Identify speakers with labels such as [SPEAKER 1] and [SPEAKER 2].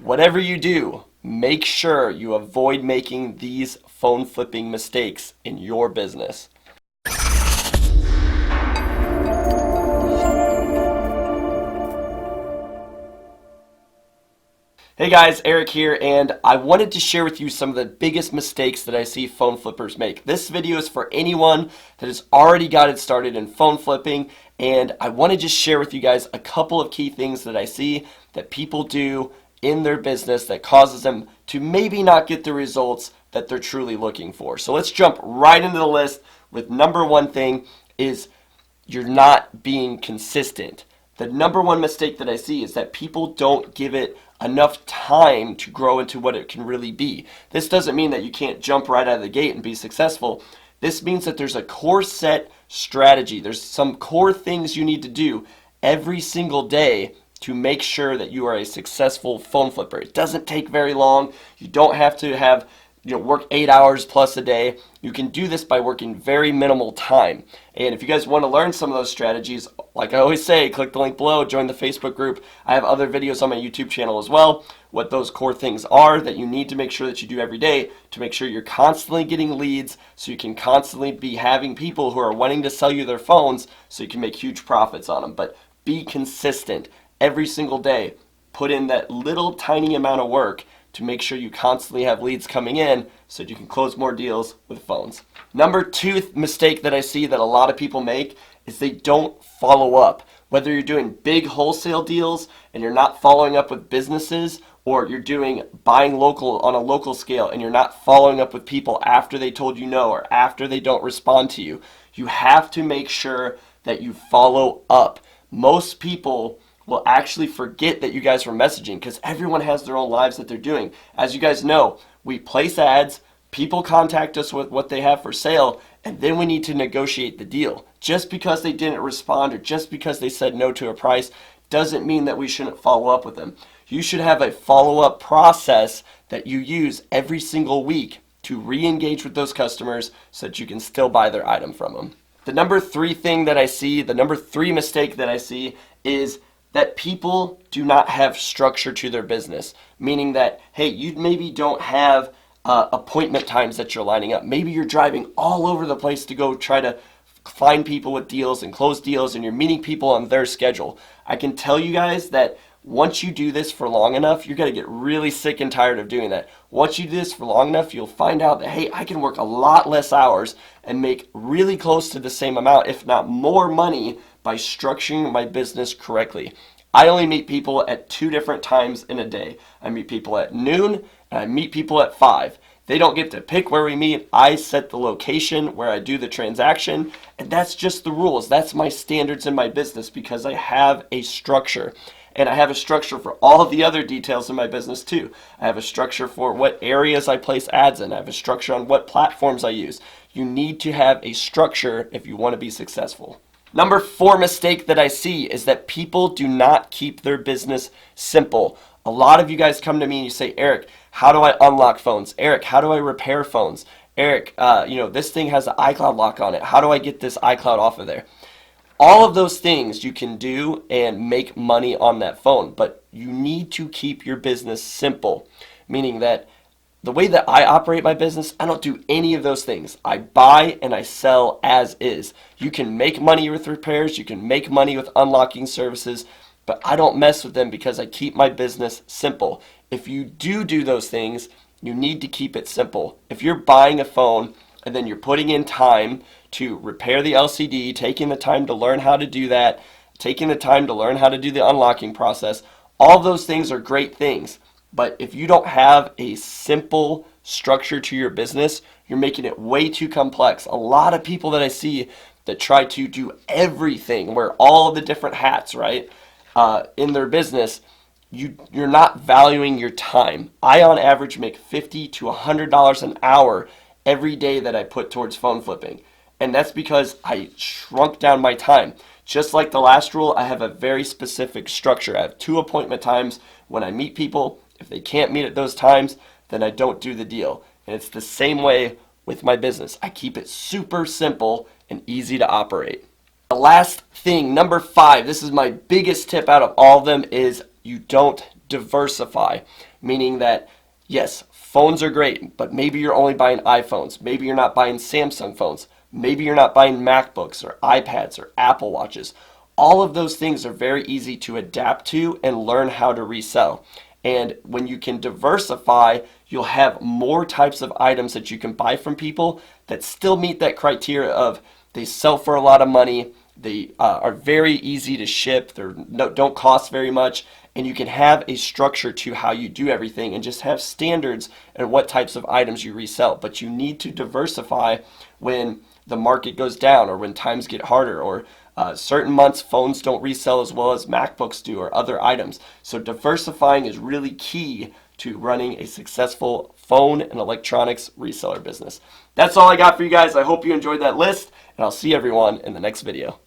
[SPEAKER 1] Whatever you do, make sure you avoid making these phone flipping mistakes in your business. Hey guys, Eric here, and I wanted to share with you some of the biggest mistakes that I see phone flippers make. This video is for anyone that has already got it started in phone flipping, and I want to just share with you guys a couple of key things that I see that people do in their business that causes them to maybe not get the results that they're truly looking for. So let's jump right into the list with number one thing is you're not being consistent. The number one mistake that I see is that people don't give it enough time to grow into what it can really be. This doesn't mean that you can't jump right out of the gate and be successful. This means that there's a core set strategy. There's some core things you need to do every single day to make sure that you are a successful phone flipper. It doesn't take very long. You don't have to have work 8 hours plus a day. You can do this by working very minimal time. And if you guys want to learn some of those strategies, like I always say, click the link below, join the Facebook group. I have other videos on my YouTube channel as well, what those core things are that you need to make sure that you do every day to make sure you're constantly getting leads so you can constantly be having people who are wanting to sell you their phones so you can make huge profits on them. But be consistent every single day. Put in that little tiny amount of work to make sure you constantly have leads coming in so that you can close more deals with phones. Number two mistake that I see that a lot of people make is they don't follow up. Whether you're doing big wholesale deals and you're not following up with businesses, or you're doing buying local on a local scale and you're not following up with people after they told you no or after they don't respond to you, you have to make sure that you follow up. Most people will actually forget that you guys were messaging because everyone has their own lives that they're doing. As you guys know, we place ads, people contact us with what they have for sale, and then we need to negotiate the deal. Just because they didn't respond or just because they said no to a price doesn't mean that we shouldn't follow up with them. You should have a follow-up process that you use every single week to re-engage with those customers so that you can still buy their item from them. The number three mistake that I see is that people do not have structure to their business, meaning that, hey, you maybe don't have appointment times that you're lining up. Maybe you're driving all over the place to go try to find people with deals and close deals, and you're meeting people on their schedule. I can tell you guys that once you do this for long enough, you're going to get really sick and tired of doing that. Once you do this for long enough, you'll find out that, hey, I can work a lot less hours and make really close to the same amount, if not more money, by structuring my business correctly. I only meet people at 2 different times in a day. I meet people at noon and I meet people at 5. They don't get to pick where we meet. I set the location where I do the transaction, and that's just the rules. That's my standards in my business because I have a structure. And I have a structure for all of the other details in my business too. I have a structure for what areas I place ads in. I have a structure on what platforms I use. You need to have a structure if you want to be successful. Number 4 mistake that I see is that people do not keep their business simple. A lot of you guys come to me and you say, Eric, how do I unlock phones? Eric, how do I repair phones? Eric, this thing has an iCloud lock on it. How do I get this iCloud off of there? All of those things you can do and make money on that phone, but you need to keep your business simple, meaning that the way that I operate my business, I don't do any of those things. I buy and I sell as is. You can make money with repairs, you can make money with unlocking services, but I don't mess with them because I keep my business simple. If you do those things, you need to keep it simple. If you're buying a phone and then you're putting in time to repair the LCD, taking the time to learn how to do that, taking the time to learn how to do the unlocking process, all those things are great things. But if you don't have a simple structure to your business, you're making it way too complex. A lot of people that I see that try to do everything, wear all the different hats, right, in their business, you're not valuing your time. I, on average, make $50 to $100 an hour every day that I put towards phone flipping. And that's because I shrunk down my time. Just like the last rule, I have a very specific structure. I have 2 appointment times when I meet people. If they can't meet at those times, then I don't do the deal. And it's the same way with my business. I keep it super simple and easy to operate. The last thing, number 5, this is my biggest tip out of all of them, is you don't diversify, meaning that yes, phones are great, but maybe you're only buying iPhones. Maybe you're not buying Samsung phones. Maybe you're not buying MacBooks or iPads or Apple Watches. All of those things are very easy to adapt to and learn how to resell. And when you can diversify, you'll have more types of items that you can buy from people that still meet that criteria of they sell for a lot of money, they are very easy to ship, they don't cost very much, and you can have a structure to how you do everything and just have standards and what types of items you resell. But you need to diversify when the market goes down or when times get harder, or certain months phones don't resell as well as MacBooks do or other items. So diversifying is really key to running a successful phone and electronics reseller business. That's all I got for you guys. I hope you enjoyed that list, and I'll see everyone in the next video.